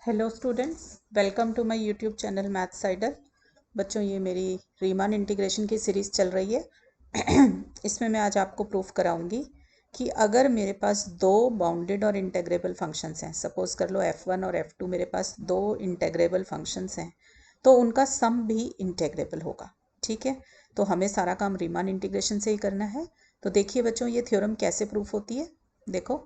Hello students, welcome to my YouTube channel maths idol. बच्चों, ये मेरी रीमान इंटीग्रेशन की सीरीज़ चल रही है। इसमें मैं आज आपको प्रूफ कराऊंगी कि अगर मेरे पास दो बाउंडेड और इंटेग्रेबल फंक्शंस हैं, सपोज कर लो f1 और f2, मेरे पास दो इंटेग्रेबल फंक्शंस हैं, तो उनका सम भी इंटेग्रेबल होगा। ठीक है, तो हमें सारा काम रीमान इंटीग्रेशन से ही करना है। तो देखिए बच्चों, ये थ्योरम कैसे प्रूफ होती है। देखो,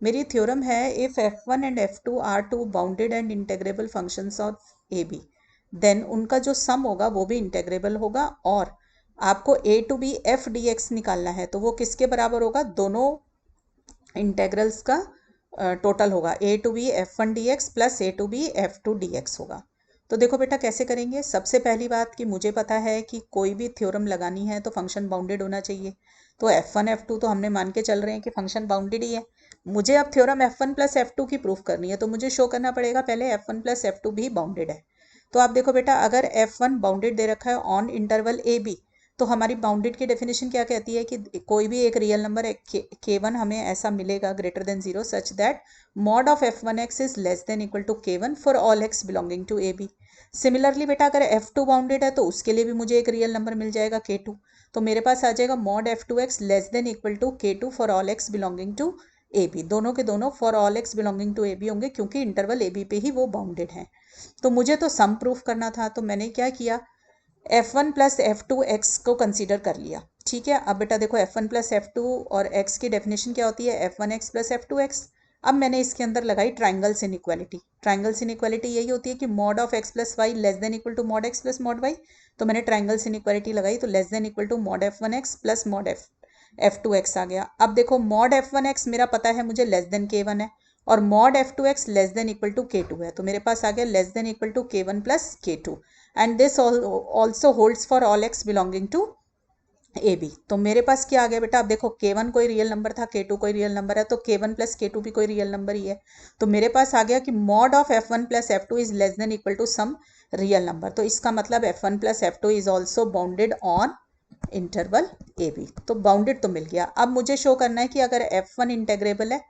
मेरी थ्योरम है, if f1 and f2 are two bounded and integrable functions of a b, then उनका जो सम होगा वो भी इंटेग्रेबल होगा। और आपको a to B F D x निकालना है, तो वो किसके बराबर होगा? दोनों इंटेग्रल्स का टोटल होगा। a to B f1 dx plus a to B f2 dx होगा। तो देखो बेटा कैसे करेंगे। सबसे पहली बात कि मुझे पता है कि कोई भी थ्योरम लगानी है तो फंक्शन बाउंडेड होना चाहिए। तो f1 f2 तो हमने मान के चल रहे हैं कि फंक्शन बाउंडेड ही है। मुझे अब थ्योरम f1 प्लस f2 की प्रूफ करनी है, तो मुझे शो करना पड़ेगा पहले f1 प्लस f2 भी बाउंडेड है। तो आप देखो बेटा, अगर f1 बाउंडेड दे रखा है ऑन इंटरवल ए बी, तो हमारी बाउंडेड की डेफिनेशन क्या कहती है कि कोई भी एक रियल नंबर k1 हमें ऐसा मिलेगा greater than 0 such that mod of f1x is less than equal to k1 for all x belonging to ab। Similarly बेटा, अगर f2 बाउंडेड है तो उसके लिए भी मुझे एक रियल नंबर मिल जाएगा k2। तो मेरे पास आ जाएगा mod f2x less than equal to k2 for all x belonging to ab। दोनों के दोनों for all x belonging to ab होंगे, क्योंकि इंटरवल ab पे ही वो बाउंडेड है। तो मुझे तो सम प्रूफ करना था, तो मैंने क्या किया, f1 प्लस f2x को कंसीडर कर लिया। ठीक है, अब बेटा देखो, f1 प्लस f2 और x की डेफिनेशन क्या होती है? f1x plus f2x। अब मैंने इसके अंदर लगाई ट्राइंगल्स इनइक्वालिटी। ट्राइंगल्स इनइक्वालिटी यही होती है कि mod of x plus y less than equal to mod x plus mod y. तो मैंने ट्राइंगल्स इनइक्वालिटी लगाई, तो less than equal to mod f1x plus mod f2x आ गया। अब देखो, मॉड f1x मेरा पता है मुझे लेस देन k1 है, और mod f2x less than equal to k2 है, तो मेरे पास आ गया less than equal to k1 plus k2। And this also holds for all x belonging to a b. तो मेरे पास क्या आ गया बेटा, अब देखो, k1 कोई रियल नंबर था, k2 कोई रियल नंबर है, तो k1 प्लस k2 भी कोई रियल नंबर ही है। तो मेरे पास आ गया कि mod of f1 plus f2 is less than equal to some real number. तो इसका मतलब f1 plus f2 is also bounded on interval a b. तो बाउंडेड तो मिल गया। अब मुझे शो करना है कि अगर f1 इंटेग्रेबल है,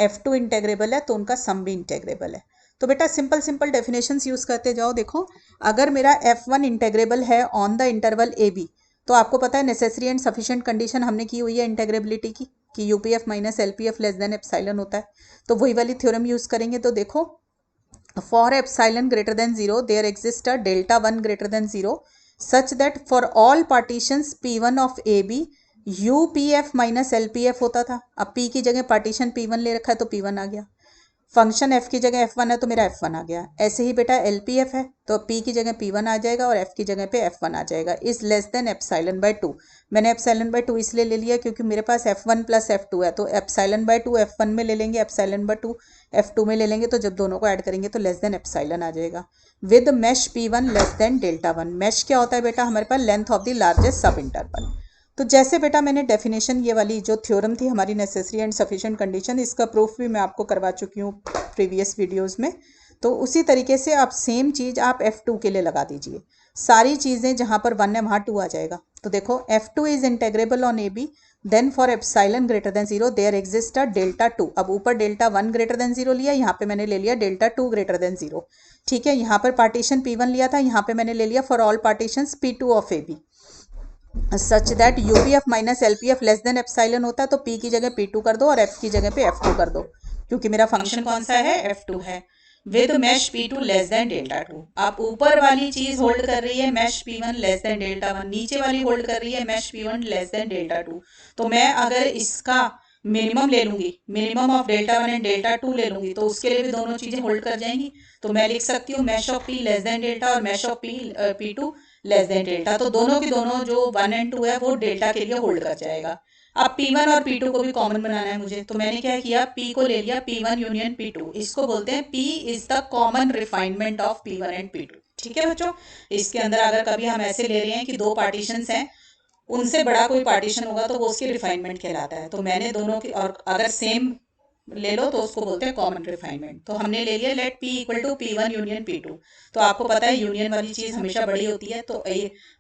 f2 इंटेग्रेबल है, तो उनका सम भी इंटेग्रेबल है। तो बेटा सिंपल सिंपल डेफिनेशंस यूज करते जाओ। देखो, अगर मेरा f1 इंटेग्रेबल है on the interval a b, तो आपको पता है नेसेसरी एंड सफिशिएंट कंडीशन हमने की हुई है इंटेग्रेबिलिटी की, कि UPF minus LPF less than epsilon होता है। तो वही वाली थ्योरम यूज करेंगे। तो देखो, for epsilon greater than 0 there exist a delta 1 greater than 0 such that for all partitions p1 of ab upf minus LPF होता था। अब p की जगह पार्टीशन p1 ले रखा है, तो p1 आ गया। फंक्शन f की जगह f1 है, तो मेरा f1 आ गया। ऐसे ही बेटा एलपीएफ है, तो p की जगह p1 आ जाएगा और f की जगह पे f1 आ जाएगा। Is less than epsilon by 2। मैंने एप्सिलॉन बाय 2 इसलिए ले लिया क्योंकि मेरे पास f1 प्लस f2 है, तो एप्सिलॉन बाय 2 f1 में ले लेंगे, एप्सिलॉन बाय 2 f2 में ले लेंगे, तो जब दोनों को ऐड करेंगे तो लेस देन एप्सिलॉन आ जाएगा। With mesh p1 less than delta 1। Mesh क्या होता है बेटा? हमारे पास length of the largest subinterval. तो जैसे बेटा मैंने डेफिनेशन, ये वाली जो थ्योरम थी हमारी नेसेसरी एंड सफिशिएंट कंडीशन, इसका प्रूफ भी मैं आपको करवा चुकी हूँ प्रीवियस वीडियोस में। तो उसी तरीके से आप सेम चीज़ आप f2 के लिए लगा दीजिए। सारी चीज़ें जहाँ पर 1 है वहाँ 2 आ जाएगा। तो देखो, f2 is integrable on a b, then for epsilon greater than 0 there exist a delta 2। अब ऊपर डेल्टा 1 ग्रेटर देन 0 लिया, यहाँ पे मैंने ले लिया डेल्टा 2 ग्रेटर देन 0। ठीक है, यहाँ पर पार्टीशन p1 लिया था, यहाँ पे मैंने ले लिया for all partition p2 of a b such that UPF minus LPF less than epsilon होता है। तो p की जगह p2 कर दो और f की जगह पे f2 कर दो, क्योंकि मेरा फंक्शन कौन सा है? f2 है। With mesh p2 less than delta 2। आप ऊपर वाली चीज होल्ड कर रही है mash p1 less than delta 1, नीचे वाली होल्ड कर रही है mash p1 less than delta 2। तो मैं अगर इसका मिनिमम ले लूंगी, minimum of delta 1 and delta 2 ले लूंगी, तो उसके लिए भी दोनों चीजें होल्ड कर जाएंगी। तो मैं लिख सकती हूँ mesh of p less than delta और mesh of p2 less than delta. तो दोनों की दोनों जो 1 एंड 2 है वो डेल्टा के लिए होल्ड कर जाएगा। अब p1 और p2 को भी कॉमन बनाना है मुझे, तो मैंने क्या किया, p को ले लिया p1 यूनियन p2। इसको बोलते हैं p is the common refinement of p1 and p2। ठीक है बच्चों, इसके अंदर अगर कभी हम ऐसे ले रहे हैं कि दो पार्टीशंस हैं, उनसे बड़ा कोई पार्टीशन होगा तो वो उसकी रिफाइनमेंट कहलाता है। तो मैंने दोनों की, और अगर सेम ले लो तो उसको बोलते हैं कॉमन रिफाइनमेंट। तो हमने ले लिया let p equal to p1 union p2। तो आपको पता है यूनियन वाली चीज हमेशा बड़ी होती है, तो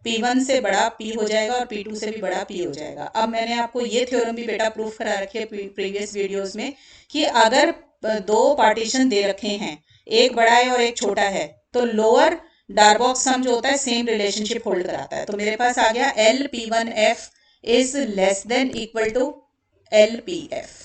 p1 से बड़ा p हो जाएगा और p2 से भी बड़ा p हो जाएगा। अब मैंने आपको ये थ्योरम भी बेटा प्रूफ करा रखी है प्रीवियस वीडियोस में, कि अगर दो पार्टीशन दे रखे हैं एक बड़ा है और एक छोटा है, तो लोअर डार्बॉक्स सम जो होता है सेम रिलेशनशिप होल्ड कराता है। तो मेरे पास आ गया LP1F is less than equal to LPF।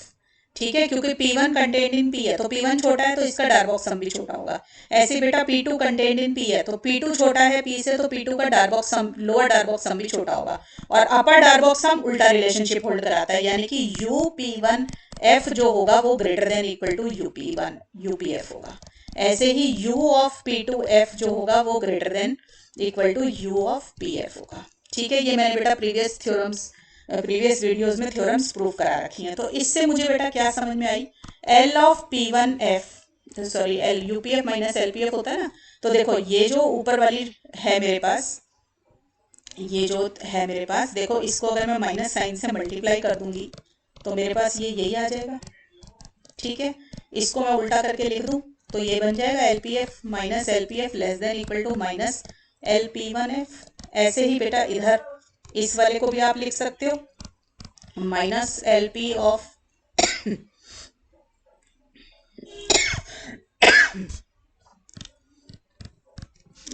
ठीक है, क्योंकि P1 कंटेंट इन P है तो P1 छोटा है तो इसका डार्बॉक्स सम भी छोटा होगा। ऐसे बेटा P2 कंटेंट इन P है तो P2 छोटा है P से तो P2 का डार्बॉक्स सम, लोअर डार्बॉक्स सम भी छोटा होगा। और अपर डार्बॉक्स सम उल्टा रिलेशनशिप होल्ड कराता है, यानी कि UP1F जो होगा वो greater than equal to UPF होगा। ऐसे ही U ऑफ P2F जो होगा वो greater than equal to U of PF होगा। ठीक है, ये मैंने बेटा प्रीवियस वीडियोस में थ्योरम्स प्रूव करा रखी हैं। तो इससे मुझे बेटा क्या समझ में आई, L of P1F sorry L UPF minus LPF होता है ना। तो देखो ये जो ऊपर वाली है मेरे पास, ये जो है मेरे पास, देखो इसको अगर मैं माइनस साइन से मल्टीप्लाई कर दूंगी तो मेरे पास ये यही आ जाएगा। ठीक है, इसको मैं उल्टा करके लिख दूं तो ये बन जाएगा LPF minus LPF less than equal to minus LP1F। ऐसे ही बेटा इधर इस वाले को भी आप लिख सकते हो minus LP of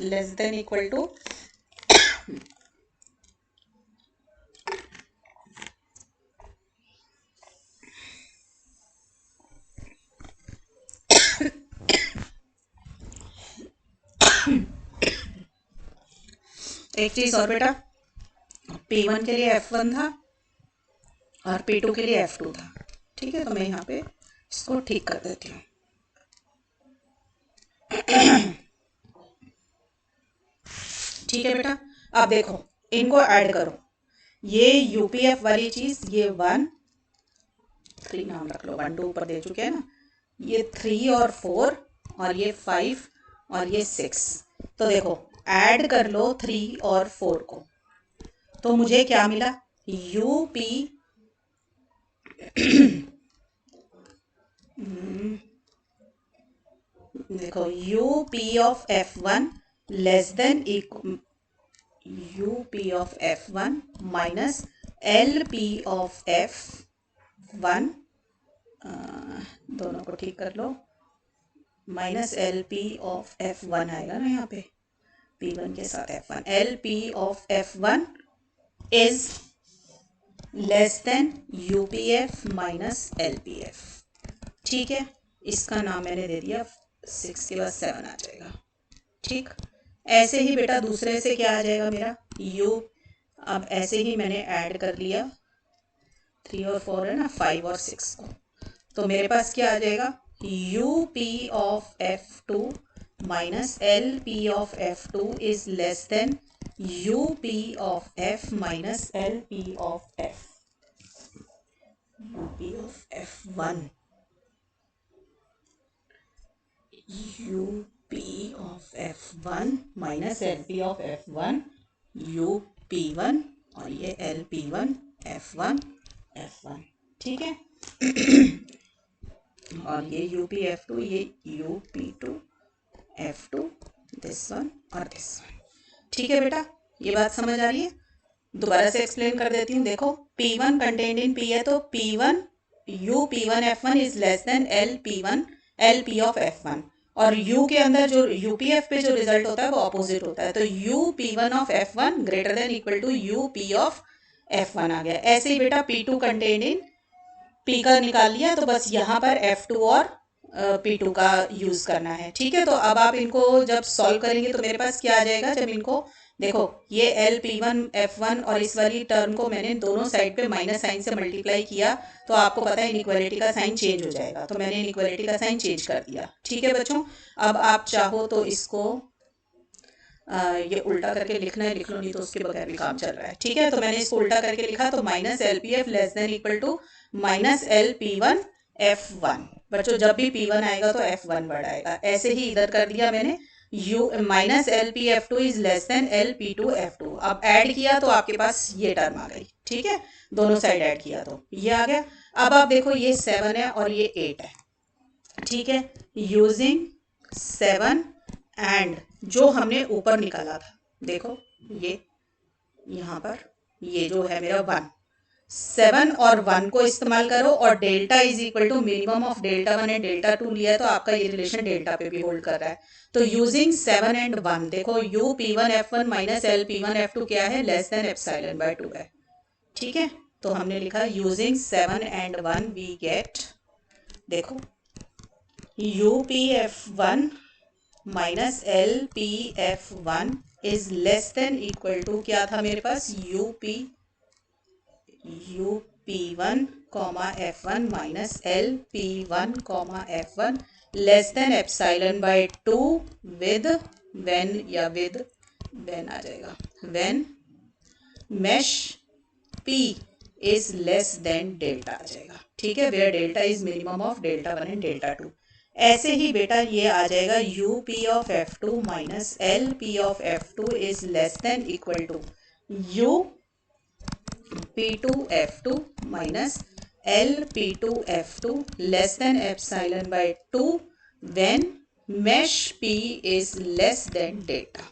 less than equal to एक चीज और बेटा, P1 के लिए F1 था और P2 के लिए F2 था। ठीक है, तो मैं यहाँ पे इसको ठीक कर देती हूँ। ठीक है बेटा, अब देखो इनको ऐड करो, ये UPF वाली चीज ये 1 3 नाम रख लो, 1 2 ऊपर दे चुके हैं ना, ये 3 और 4 और ये 5 और ये 6। तो देखो ऐड कर लो 3 और 4 को, तो मुझे क्या मिला, UP देखो UP of F1 less then UP of F1 minus LP of F1, दोनों को ठीक कर लो, माइनस LP ऑफ F1 आएगा ना यहाँ पे, P1 के साथ F1, LP of F1 is less then UPF minus LPF। ठीक है, इसका नाम मैंने दे दिया 6 के बाद 7 आ जाएगा। ठीक, ऐसे ही बेटा दूसरे से क्या आ जाएगा मेरा U, अब ऐसे ही मैंने ऐड कर लिया 3 और 4 है ना, 5 और 6 को, तो मेरे पास क्या आ जाएगा, UP of F2 minus LP of F2 is less then UP of F minus LP of F। UP of F1 UP of F1 minus LP of F1 UP1 और ये LP1 F1 F1। ठीक है, और ये UPF2 ये UP2 F2 this one और this one. ठीक है बेटा, ये बात समझ आ रही है, दोबारा से एक्सप्लेन कर देती हूँ। देखो P1 कंटेंट इन P है तो P1 UP1 F1 is less then LP of F1, और U के अंदर जो UPF पे जो रिजल्ट होता है वो ऑपोजिट होता है, तो UP1 of F1 greater than equal to UP of F1 आ गया। ऐसे ही बेटा P2 कंटेंट इन P का निकाल लिया, तो बस यहाँ पर F2 और P2 का यूज करना है। ठीक है, तो अब आप इनको जब सॉल्व करेंगे तो मेरे पास क्या आ जाएगा, जब इनको देखो ये LP1 F1 और इस वाली टर्म को मैंने दोनों साइड पे माइनस साइन से मल्टीप्लाई किया, तो आपको पता है इनइक्वालिटी का साइन चेंज हो जाएगा, तो मैंने इनइक्वालिटी का साइन चेंज कर दिया। ठीक है बच्चों, अब आप चाहो तो इसको ये उल्टा करके लिखना है, लिख लो, नहीं तो उसके बगैर भी काम चल रहा है। ठीक है, तो मैंने इसको उल्टा करके लिखा, तो minus LPF less than equal to minus LP1 F1। बच्चों जब भी P1 आएगा तो F1 वर्ड आएगा। ऐसे ही इधर कर दिया मैंने, minus LPF2 is less then LP2 F2। अब ऐड किया तो आपके पास ये टर्म आ गई। ठीक है, दोनों साइड ऐड किया तो ये आ गया। अब आप देखो ये 7 है और ये 8 है। ठीक है, यूजिंग 7 एंड जो हमने ऊपर निकाला था, देखो ये यहाँ पर ये जो है मेरा 1, 7 और 1 को इस्तेमाल करो और delta is equal to minimum of delta 1 and delta 2 लिया है, तो आपका ये रिलेशन डेल्टा पे भी होल्ड कर रहा है। तो यूजिंग 7 एंड 1 देखो u p1f1 minus l p1f2 क्या है, लेस देन एप्सिलॉन बाय 2 है। ठीक है, तो हमने लिखा यूजिंग 7 एंड 1 वी गेट, देखो UPF1 minus LPF1 is less than equal to, क्या था मेरे पास, UP1 comma F1 minus LP1 comma F1 less than epsilon by 2 with when, या विद व्हेन आ जाएगा, when mesh P is less than delta आ जाएगा। ठीक है, where delta is minimum of delta 1 and delta 2। ऐसे ही बेटा ये आ जाएगा UP of F2 minus LP of F2 is less than equal to UP2 F2 minus LP2 F2 less than epsilon by 2 when mesh P is less than delta.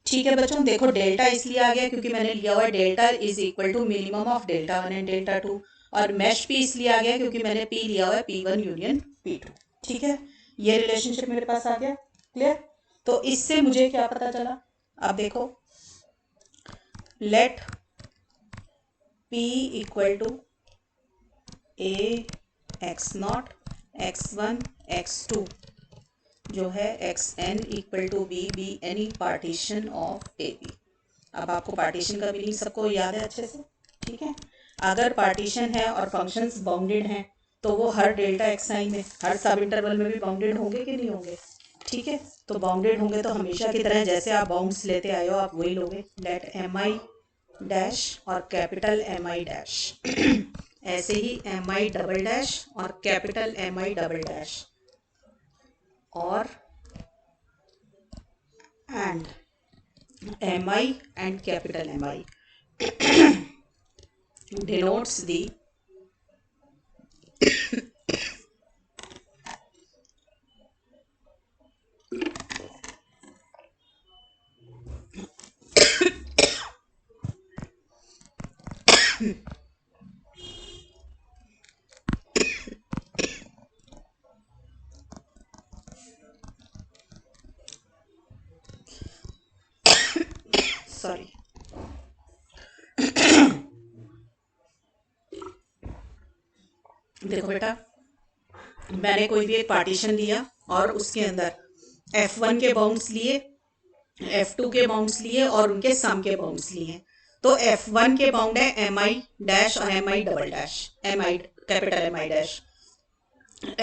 ठीक है बच्चों, देखो डेल्टा इसलिए आ गया क्योंकि मैंने लिया हुआ delta is equal to minimum of delta 1 and delta 2, और मेश पी इसलिए आ गया क्योंकि मैंने पी लिया हुआ है P1 यूनियन P2। ठीक है, ये रिलेशनशिप मेरे पास आ गया। क्लियर? तो इससे मुझे क्या पता चला, अब देखो, let P equal to A x0 x1 x2 जो है xn equal to b be any partition of a b. अब आपको पार्टीशन का मीनिंग सबको याद है अच्छे से। ठीक है, अगर पार्टीशन है और फंक्शंस बाउंडेड हैं तो वो हर डेल्टा xi में, हर सब इंटरवल में भी बाउंडेड होंगे कि नहीं होंगे। ठीक है, तो बाउंडेड होंगे तो हमेशा की तरह जैसे आप बाउंड्स लेते आए हो आप वही लोगे, लेट mi डैश और कैपिटल mi डैश ऐसे ही mi डबल डैश और कैपिटल mi डबल डैश और and mi and capital Mi denotes the sorry देखो बेटा, मैंने कोई भी एक पार्टीशन लिया और उसके अंदर F1 के बाउंड्स लिए, F2 के बाउंड्स लिए और उनके सम के बाउंड्स लिए। तो F1 के बाउंड है mi डैश और mi double dash, mi capital mi dash.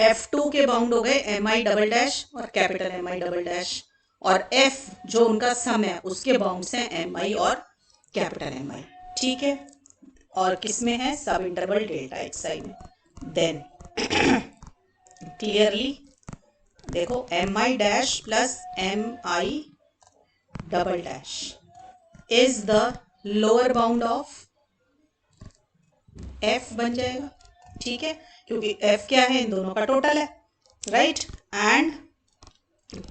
F2 के बाउंड हो गए mi डबल डैश और कैपिटल mi डबल डैश, और F जो उनका सम है उसके बाउंड्स हैं mi और कैपिटल mi। ठीक है, और किसमें है, सब इंटरवल डेल्टा xi में। देन क्लियरली देखो mi dash plus mi double dash is the lower bound of f बन जाएगा। ठीक है, क्योंकि f क्या है, इन दोनों का टोटल है, right. And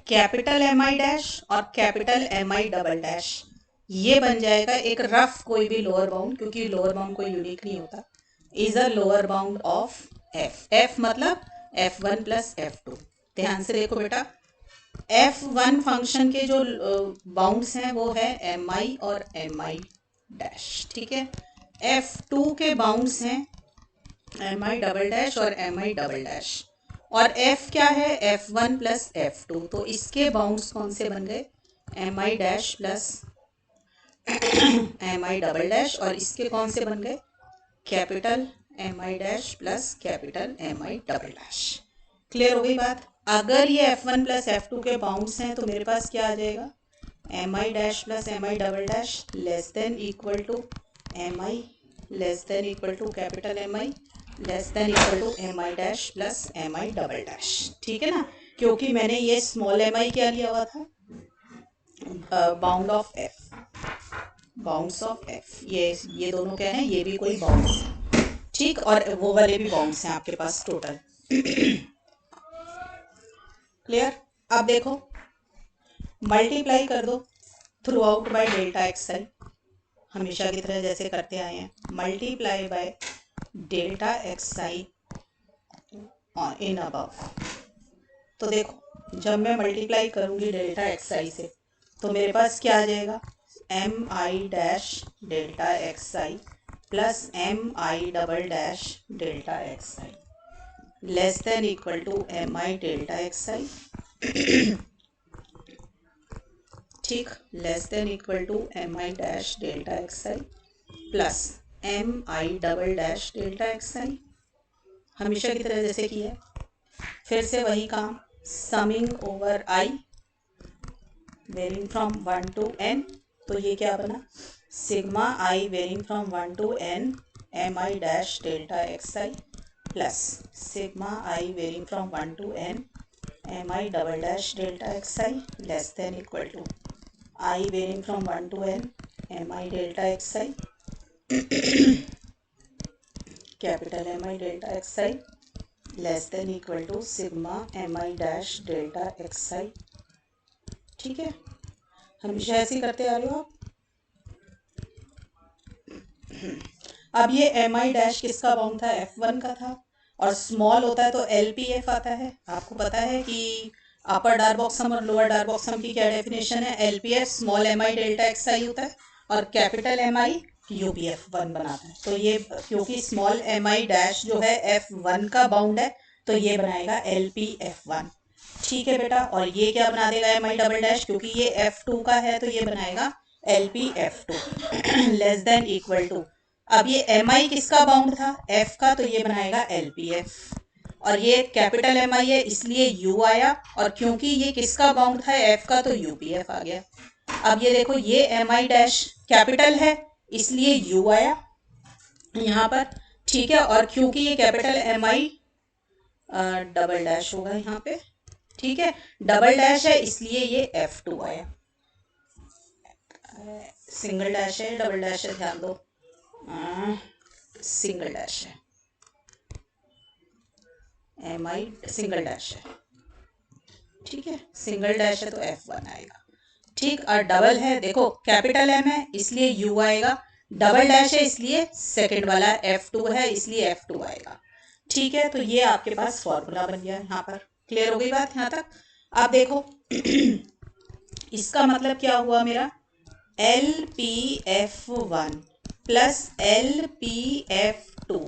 capital mi dash और कैपिटल mi डबल डैश ये बन जाएगा एक रफ कोई भी लोअर बाउंड, क्योंकि लोअर बाउंड कोई यूनिक नहीं होता, is a lower bound of f। f मतलब f1 प्लस f2। ध्यान से देखो बेटा, f1 फंक्शन के जो बाउंड्स हैं वो है mi और mi डैश। ठीक है, f2 के बाउंड्स हैं mi डबल डैश और mi डबल डैश, और f क्या है, f1 प्लस f2। तो इसके बाउंड्स कौन से बन गए, mi dash plus mi double dash, और इसके कौन से बन गए, capital mi dash plus capital mi double dash. Clear हो गई बात। अगर ये f1 प्लस f2 के बाउंड्स हैं तो मेरे पास क्या आ जाएगा, mi dash plus mi double dash less than equal to mi less than equal to capital mi less than equal to mi dash plus mi double dash. ठीक है ना, क्योंकि मैंने ये स्मॉल mi क्या लिया हुआ था, bound of f, bounds of f, ये दोनों क्या हैं, ये भी कोई बाउंड्स। ठीक, और वो वाले भी बाउंड्स हैं आपके पास टोटल। क्लियर। अब देखो मल्टीप्लाई कर दो through out by delta xi, हमेशा की तरह जैसे करते आए हैं, multiply by delta X I in above. तो देखो जब मैं मल्टीप्लाई करूँगी डेल्टा एक्स आई से तो मेरे पास क्या आ जाएगा, M I dash delta X I plus M I double dash delta X I less than equal to M I delta X I. ठीक, less than equal to M I dash delta X I plus M I double dash delta X I, हमेशा की तरह जैसे किया। फिर से वही काम, summing over I varying from 1 to n, तो ये क्या बना, sigma I varying from 1 to n M I dash delta X I plus sigma I varying from 1 to n M I double dash delta X I less than equal to I varying from 1 to n M I delta X I capital M I delta X I less than equal to sigma M I dash delta X I. ठीक है, हमेशा ऐसे ही करते आ रहे हो आप। अब ये एम आई डैश किसका बाउंड था, F1 का था, और स्मॉल होता है तो LPF आता है। आपको पता है कि अपर डायबॉक्सम और लोअर डायबॉक्सम की क्या डेफिनेशन है, LPF small M I delta X आई होता है और कैपिटल एम आई UPF1 बनाता है। तो ये क्योंकि स्मॉल एम आई डैश जो है F1 का बाउंड है तो ये बनाएगा LPF1। ठीक है बेटा, और ये क्या बना देगा एम आई डबल डैश, क्योंकि ये F2 का है तो ये बनाएगा LPF2 less than equal to, अब ये एम आई किसका बाउंड था, F का, तो ये बनाएगा LPF, और ये कैपिटल एम आई है इसलिए U आया, और क्योंकि ये किसका बाउंड था F का तो UPF आ गया। अब ये देखो ये एम आई डैश कैपिटल है इसलिए U आया यहाँ पर। ठीक है, और क्योंकि ये capital M I double dash होगा यहाँ पे, ठीक है, डबल डैश है इसलिए ये F2 आया। सिंगल डैश है डबल डैश है, ध्यान दो, सिंगल डैश है, एम आई सिंगल डैश है। ठीक है, सिंगल डैश है तो F1 आएगा। ठीक, और डबल है, देखो कैपिटल एम है इसलिए U आएगा, डबल डैश है इसलिए सेकंड वाला F2 है इसलिए F2 आएगा। ठीक है, तो ये आपके पास फॉर्मूला बन गया। यहाँ पर क्लियर हो गई बात यहाँ तक। अब देखो इसका मतलब क्या हुआ मेरा, LPF1 plus LPF2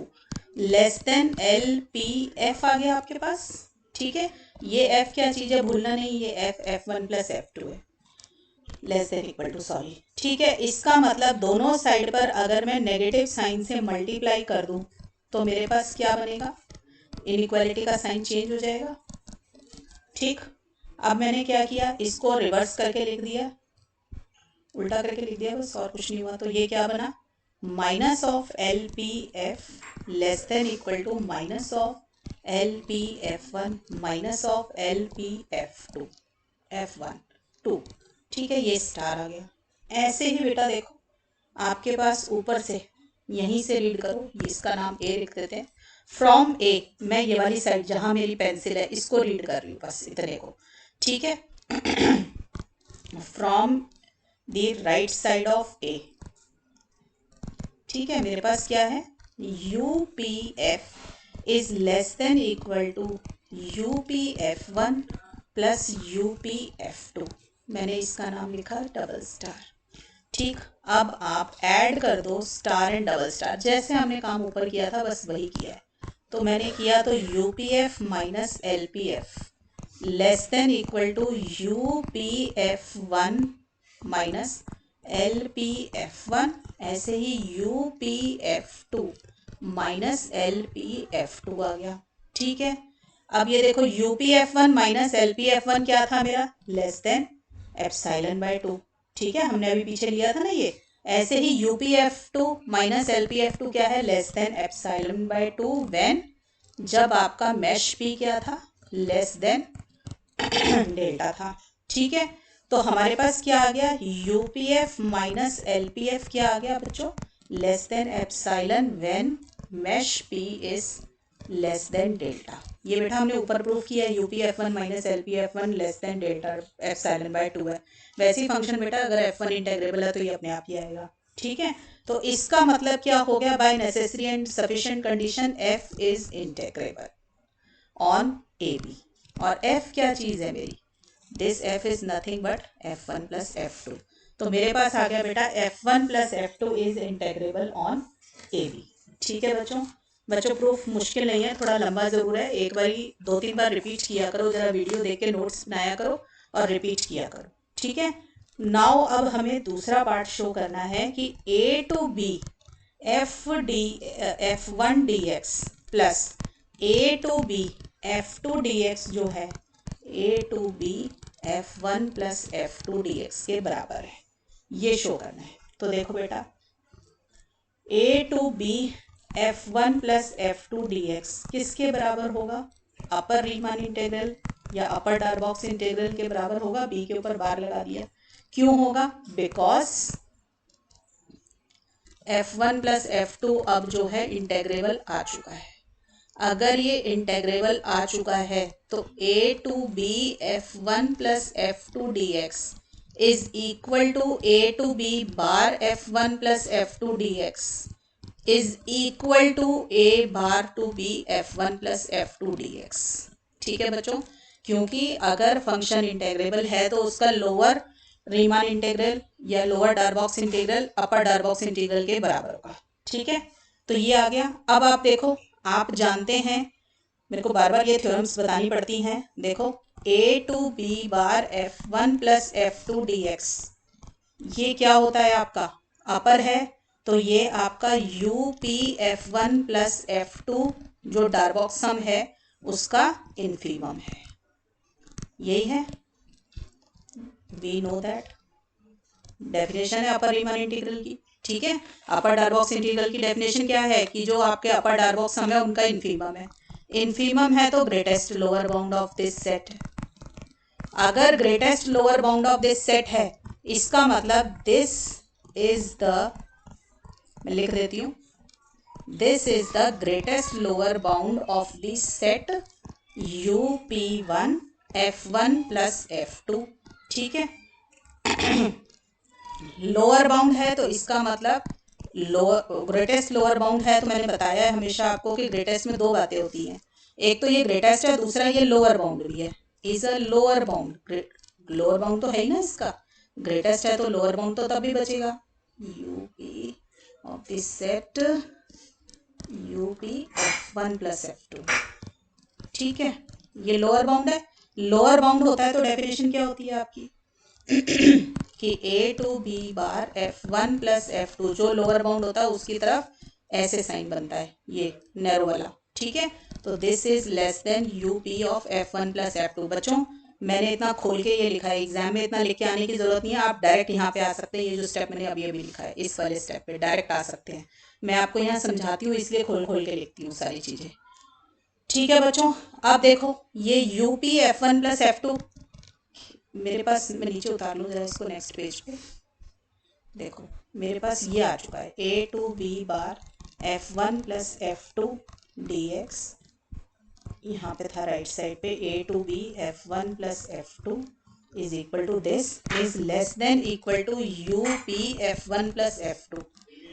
less than LPF आ गया आपके पास। ठीक है, ये F क्या चीज़ है भूलना नहीं, ये F1 प्लस F2 है less than equal to, sorry. ठीक है, इसका मतलब दोनों साइड पर अगर मैं नेगेटिव साइन से मल्टीप्लाई कर दूं तो मेरे पास क्या बनेगा, इनइक्वालिटी का साइन चेंज हो जाएगा। ठीक, अब मैंने क्या किया, इसको रिवर्स करके लिख दिया, उल्टा करके लिख दिया बस, और कुछ नहीं हुआ। तो ये क्या बना, minus of LPF less than equal to minus of LPF1 minus of LPF2 F1 2। ठीक है, ये स्टार आ गया। ऐसे ही बेटा देखो आपके पास ऊपर से यहीं से रीड करो, इसका नाम A लिख देते हैं। फ्रॉम A, मैं ये वाली साइड जहाँ मेरी पेंसिल है इसको रीड कर रही हूँ, बस इतने को। ठीक है, from the right side of A। ठीक है, मेरे पास क्या है, UPF is less than equal to UPF1 plus UPF2। मैंने इसका नाम लिखा डबल स्टार। ठीक, अब आप ऐड कर दो स्टार एंड डबल स्टार, जैसे हमने काम ऊपर किया था बस वही किया है। तो मैंने किया तो UPF minus LPF less than equal to UPF1 minus LPF1, ऐसे ही UPF2 माइनस LPF2 आ गया। ठीक है, अब ये देखो UPF1 माइनस LPF1 क्या था मेरा, लेस देन एप्सिलॉन बाय 2। ठीक है, हमने अभी पीछे लिया था ना ये। ऐसे ही UPF2 माइनस LPF2 क्या है, less than epsilon by 2 when, जब आपका मैश P क्या था, लेस देन डेल्टा था। ठीक है, तो हमारे पास क्या आ गया, UPF माइनस LPF क्या आ गया बच्चों, less than epsilon when mesh P is less than delta. ये बेटा हमने ऊपर प्रूफ किया है, UPF1 minus LPF1 less than delta epsilon by 2 है। वैसे ही फंक्शन बेटा अगर F1 इंटेग्रेबल है तो ये अपने आप ही आएगा। ठीक है, तो इसका मतलब क्या हो गया, by necessary and sufficient condition f is integrable on a b. और एफ क्या चीज़ है मेरी, this f is nothing but f1 plus f2। तो मेरे पास आ गया बेटा f1 plus f2 is integrable on a b. ठीक है बच्चों, बच्चों प्रूफ मुश्किल नहीं है, थोड़ा लंबा ज़रूर है, एक बारी 2-3 बार रिपीट किया करो, ज़रा वीडियो देख के नोट्स बनाया करो और रिपीट किया करो। ठीक है, नाउ अब हमें दूसरा पार्ट शो करना है कि A to B f1 dx plus A to B f2 dx जो है A to B f1 plus f2 dx के बराबर है, ये शो करना है। तो देखो बेटा A to B f1 plus f2 dx किसके बराबर होगा, अपर रीमान इंटीग्रल या अपर डार्बॉक्स इंटीग्रल के बराबर होगा। बी के ऊपर बार लगा दिया, क्यों होगा, बिकॉज f1 प्लस f2 अब जो है इंटेग्रेबल आ चुका है। अगर ये इंटेग्रेबल आ चुका है तो A to B f1 plus f2 dx is equal to A to B bar f1 plus f2 dx is equal to A bar to B f1 plus f2 dx। ठीक है बच्चों, क्योंकि अगर फंक्शन इंटेग्रेबल है तो उसका lower Riemann integral या lower Darboux integral अपर Darboux integral के बराबर होगा। ठीक है, तो ये आ गया। अब आप देखो, आप जानते हैं, मेरे को बार बार ये थ्योरम्स बतानी पड़ती हैं। देखो A to B bar f1 plus f2 dx ये क्या होता है, आपका अपर है, तो ये आपका you P f1 plus f2 जो डार्बॉक्स सम है उसका इन्फीमम है, यही है, वी नो दैट, डेफिनेशन है अपर रीमान इंटीग्रल की। ठीक है, अपर डार्बॉक्स इंटीग्रल की डेफिनेशन क्या है कि जो आपके अपर डार्बॉक्स सम है उनका इन्फीमम है। इन्फीमम है तो greatest lower bound of this set. अगर greatest lower bound of this set है इसका मतलब दिस इज द, मैं लिख देती हूँ, this is the greatest lower bound of this set UP1 F1 plus F2। ठीक है, लोअर बाउंड है तो इसका मतलब लोअर ग्रेटेस्ट लोअर बाउंड है, तो मैंने बताया है हमेशा आपको कि ग्रेटेस्ट में दो बातें होती हैं, एक तो ये ग्रेटेस्ट है, दूसरा ये लोअर बाउंड भी है, is a lower bound. Lower bound तो है ही ना इसका, ग्रेटेस्ट है तो लोअर बाउंड तो तभी बचेगा, UP of this set UP f1 plus f2। ठीक है, ये लोअर बाउंड है, लोअर बाउंड होता है तो डेफिनेशन क्या होती है आपकी कि A to B bar f1 plus f2 जो लोअर बाउंड होता है उसकी तरफ ऐसे साइन बनता है, ये नैरो वाला। ठीक है, तो this is less then UP of f1 plus f2। बच्चों मैंने इतना खोल के ये लिखा है, एग्जाम में इतना लिख के आने की जरूरत नहीं है, आप डायरेक्ट यहाँ पे आ सकते हैं, ये जो स्टेप मैंने अभी अभी लिखा है इस वाले स्टेप पे डायरेक्ट आ सकते हैं। मैं आपको यहाँ समझाती हूँ इसलिए खोल खोल के लिखती हूँ सारी चीजें। ठीक है बच्चों, अब देखो ये यूपी f1 प्लस f2 मेरे पास, मैं नीचे उतार लूँ जरा इसको नेक्स्ट पेज पे, देखो मेरे पास ये आ चुका है A to B bar f1 plus f2 dx, यहाँ पे था राइट साइड पे A to B f1 plus f2 is equal to this is less than equal to U P f1 plus f2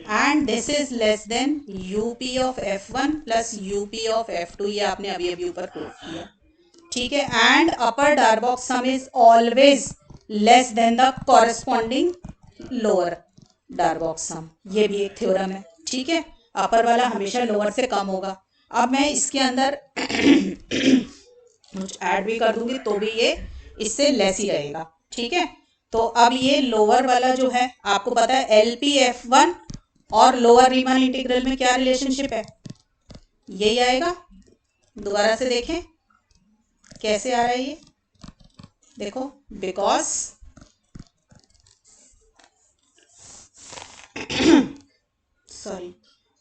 and this is less than U P of f1 plus U P of f2, ये आपने अभी अभी ऊपर prove किया। ठीक है, and upper Darboux sum is always less than the corresponding lower Darboux sum, ये भी एक थ्योरम है। ठीक है, अपर वाला हमेशा लोअर से कम होगा। अब मैं इसके अंदर कुछ ऐड भी कर दूंगी तो भी ये इससे लेस ही रहेगा। ठीक है, तो अब ये लोअर वाला जो है आपको पता है LPF1 और लोअर रीमान इंटीग्रल में क्या रिलेशनशिप है, यही आएगा। दोबारा से देखें कैसे आ रहा है ये, देखो बिकॉज सॉरी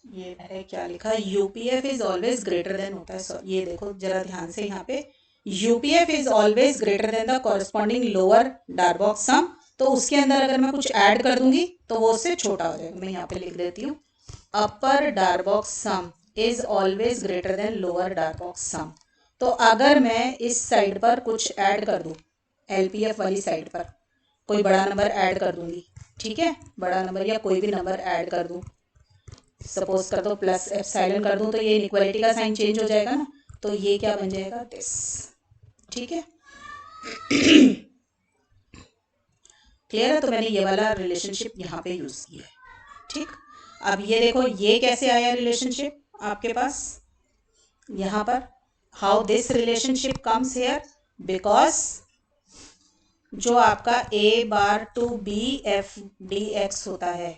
ये है क्या लिखा, UPF is always greater than होता है, ये देखो जरा ध्यान से यहाँ पे, UPF is always greater than the corresponding lower Darboux sum, तो उसके अंदर अगर मैं कुछ ऐड कर दूंगी तो वो उससे छोटा हो जाएगा। मैं यहाँ पे लिख देती हूँ upper Darboux sum is always greater than lower Darboux sum. तो अगर मैं इस साइड पर कुछ ऐड कर दूँ LPF वाली साइड पर, कोई बड़ा नंबर ऐड कर दूंगी, ठीक है, बड़ा नंबर या कोई भी नंबर ऐड कर दूं, सपोज कर दो प्लस एप्सिलॉन कर दूं, तो ये इनइक्वालिटी का साइन चेंज हो जाएगा ना, तो ये क्या बन जाएगा दिस, ठीक है। क्लियर है? तो मैंने ये वाला रिलेशनशिप यहाँ पे यूज किया है, ठीक। अब ये देखो ये कैसे आया रिलेशनशिप आपके पास यहाँ पर, how this relationship comes here, because जो आपका a bar to B F D x होता है,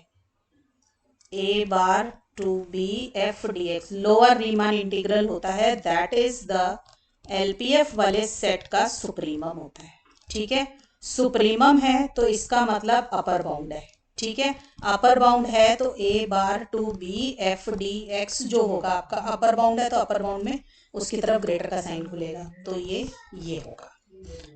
a bar to B F D x lower Riemann integral होता है, दैट इज द एलपीएफ वाले सेट का सुप्रीमम होता है, ठीक है। सुप्रीमम है तो इसका मतलब अपर बाउंड है, ठीक है। अपर बाउंड है तो a bar to B F D x जो होगा आपका अपर बाउंड है, तो अपर बाउंड में उसकी तरफ ग्रेटर का साइन खुलेगा, तो ये होगा,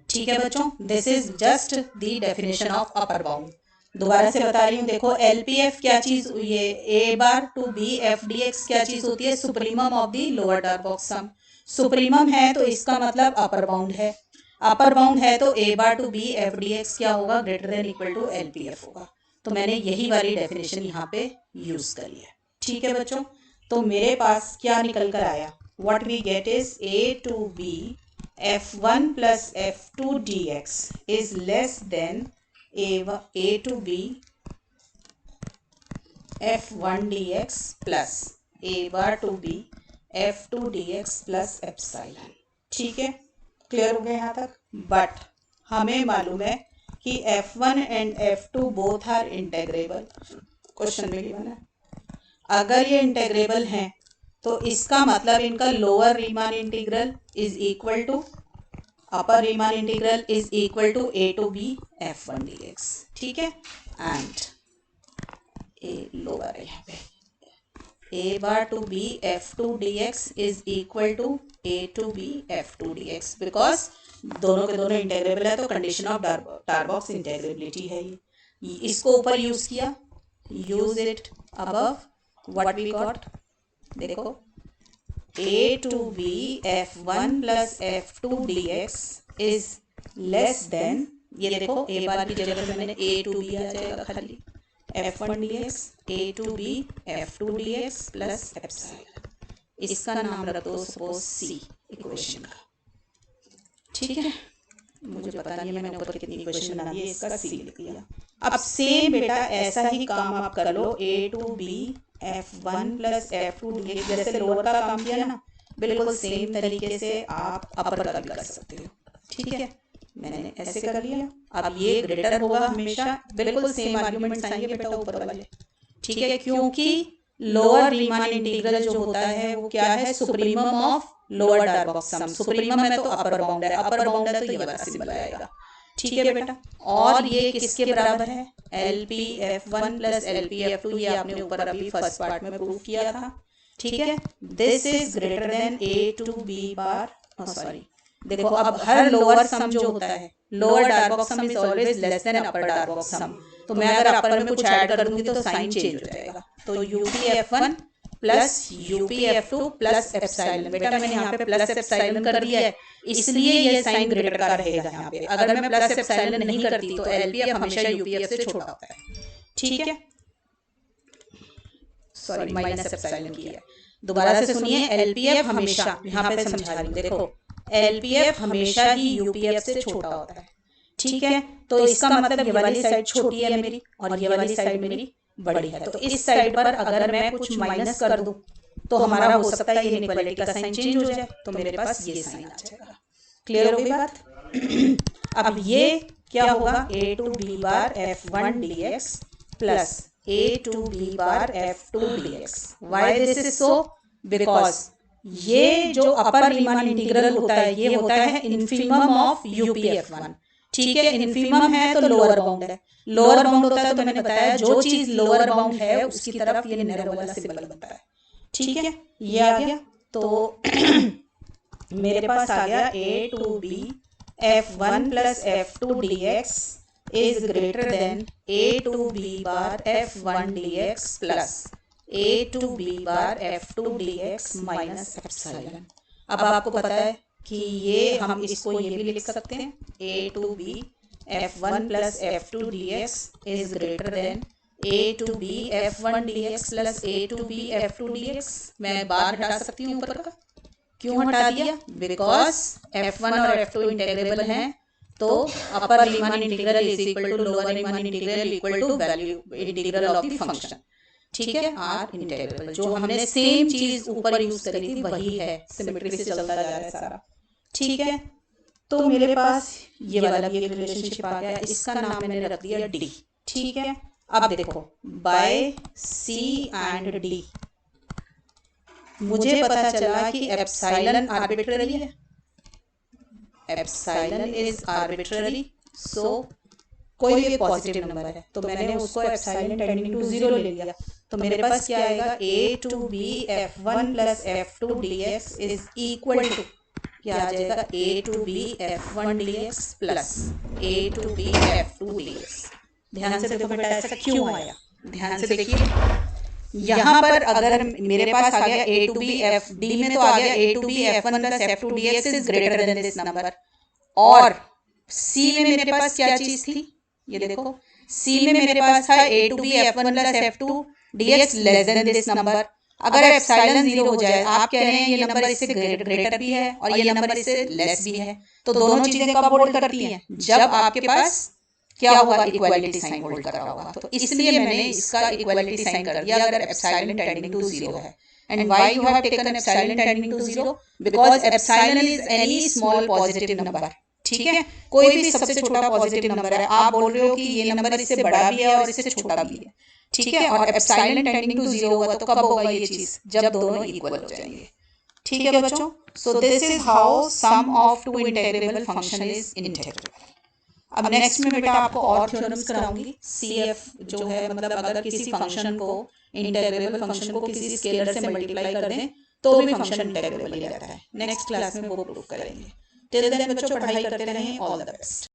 ठीक है बच्चों। This is just the definition of upper bound. दोबारा से बता रही हूँ, देखो एलपीएफ क्या चीज, ये A bar to B F D X क्या चीज होती है, supremum of the lower Darboux sum. Supremum है तो इसका मतलब अपर बाउंड है, अपर बाउंड है तो A bar to B F D X क्या होगा, greater than equal to LPF होगा। तो मैंने यही वाली डेफिनेशन यहाँ पे यूज करी है, ठीक है बच्चों। तो मेरे पास क्या निकल कर आया, what we get is a to B f1 plus f2 dx is less than a to b f1 dx plus a bar to b f2 dx plus epsilon, ठीक है। क्लियर हो गया यहाँ तक? बट हमें मालूम है कि f1 and f2 both are integrable, question में गिवन है। अगर ये इंटेग्रेबल हैं तो इसका मतलब इनका lower Riemann integral is equal to upper Riemann integral is equal to a to b f1 dx, ठीक है। एंड a लोअर है यहाँ पे, a bar to b f2 dx is equal to a to b f2 dx, because दोनों के दोनों integrable है, तो कंडीशन ऑफ डार्बॉक्स इंटेग्रेबिलिटी है ये। इसको ऊपर यूज किया, use it above, what we got, देखो a to b f1 plus f2 dx is less than, ये देखो a बार की जगह पे मैंने a to b आ जाएगा खाली, f1 dx a to b f2 dx plus epsilon, इसका नाम रख दो सपोज c इक्वेशन का, ठीक है। मुझे पता नहीं है मैंने ऊपर कितनी इक्वेशन बना दी है, इसका c लिख दिया। अब सेम बेटा ऐसा ही काम आप कर लो, a to b f1 plus f2 dx, जैसे लोअर का काम किया ना, बिल्कुल सेम तरीके से आप अपर का भी कर सकते हो, ठीक है। मैंने ऐसे कर लिया। अब ये ग्रेटर होगा हमेशा, बिल्कुल सेम आर्गुमेंट्स आएंगे बेटा ऊपर वाले, ठीक है, क्योंकि लोअर रीमान इंटीग्रल जो होता है वो क्या है, supremum of lower Darboux sum. Supremum है तो अपर बाउंड है, अपर बाउंड है तो ये वाला सिंबल आएगा, ठीक है बेटा। और ये किसके बराबर है, LPF1 प्लस LPF2, ये आपने ऊपर अभी फर्स्ट पार्ट में प्रूव किया था, ठीक है। This is greater than a to b bar, sorry देखो अब हर लोअर सम जो होता है, lower Darboux sum is always less than upper Darboux sum. तो मैं अगर अपर में कुछ ऐड कर दूंगी तो साइन चेंज हो जाएगा, तो UPF1 plus UPF2 plus epsilon, बेटा मैंने यहाँ पे प्लस एप्सिलॉन कर दिया है, इसलिए ये साइन ग्रेटर का रहेगा यहाँ पे। अगर मैं प्लस एप्सिलॉन नहीं करती तो LPF हमेशा UPF से छोटा होता है, ठीक है। सॉरी माइनस एप्सिलॉन किया है, दोबारा से सुनिए। LPF हमेशा, यहाँ पे समझा रही हूँ, देखो LPF हमेशा ही UPF से छोटा होता है, ठीक है। तो इसका मतलब ये वाली साइड छोटी है मेरी और ये वाली साइड मेरी बड़ी है, तो इस साइड पर अगर मैं कुछ माइनस कर दूं तो हमारा हो सकता है ये इनइक्वालिटी का साइन चेंज हो जाए, तो मेरे पास ये साइन आ जाएगा। क्लियर हो गई बात? अब ये क्या होगा, a to b bar f1 dx plus a to b bar f2 dx। Why this is so, because ये जो अपर रीमान इंटीग्रल होता है ये होता है इन्फीमम ऑफ UPF1, ठीक है। इन्फीमम है तो लोअर बाउंड है, लोअर बाउंड होता है तो मैंने बताया जो चीज लोअर बाउंड है उसकी तरफ ये नैरो वाला सिंबल बनता है, ठीक है। ये आ गया, तो मेरे पास आ गया a to b f1 plus f2 dx is greater than a to b bar f1 dx plus a to b bar f2 dx minus epsilon. अब आपको पता है कि ये हम इसको ये भी लिख सकते हैं, a to b f1 plus f2 dx is greater than a to B f1 dx plus a to B f2 dx। मैं बार हटा सकती हूँ ऊपर का। क्यों हटा दिया? बिकॉज f1 और f2 इंटीग्रेबल हैं, तो upper Riemann integral is equal to lower Riemann integral equal to value integral of the function. ठीक है, आर इंटीग्रेबल। जो हमने सेम चीज ऊपर यूज करी थी वही है, सिमेट्री से चलता जा रहा है सारा। ठीक है, तो मेरे पास ये वाला भी एक रिलेशनशिप आ गया, इसका नाम मैंने रख दिया डी। ठीक है, अब देखो बाय सी एंड डी मुझे पता चला कि एप्सिलॉन आर्बिट्ररी है, एप्सिलॉन इज आर्बिट्ररी। सो कोई भी एक पॉजिटिव नंबर है तो मैंने उसको एप्सिलॉन टेंडिंग टू 0 ले लिया, तो मेरे पास क्या आएगा, a to B f1 plus f2 dx is equal to क्या आ जाएगा, a to B f1 dx plus a to B f2 dx। ध्यान से देखो बेटा ऐसा क्यों आया, ध्यान से देखिए। यहाँ पर अगर मेरे पास आ गया a to b f, d में तो आ गया a to B f1 plus f2 dx is greater than this number, और c में मेरे पास क्या चीज थी, ये देखो c में मेरे पास था a to B f1 plus f2 dx less than this number. अगर एप्सिलॉन 0 हो जाए, आप कह रहे हैं ये नंबर इससे ग्रेटर भी है और ये नंबर इससे लेस भी है, तो दोनों चीजें कब होल्ड करती हैं, जब आपके पास क्या होगा, इक्वालिटी साइन होल्ड कर रहा होगा। तो इसलिए मैंने इसका इक्वालिटी साइन कर दिया अगर एप्सिलॉन टेंडिंग टू 0 है। And why you have taken epsilon tending to 0, because epsilon is any small positive number. ठीक है, कोई भी सबसे छोटा पॉजिटिव नंबर है, आप बोल रहे हो कि ये नंबर इससे बड़ा भी है और इससे छोटा भी है। ठीक है, और एप्सिलॉन टेंडिंग टू 0 होगा तो कब होगा ये चीज, जब दोनों इक्वल हो जाएंगे। ठीक है बच्चों, so this is how sum of two integrable function is integrable. अब नेक्स्ट में बेटा आपको और थ्योरम्स कराऊंगी। CF जो है मतलब अगर किसी फंक्शन को, इंटीग्रेबल फंक्शन को किसी स्केलर से मल्टीप्लाई कर दें तो भी फंक्शन इंटीग्रेबल ही रहता है। नेक्स्ट क्लास में वो प्रूव करेंगे। टिल देन बच्चों पढ़ाई करते रहें। All the best.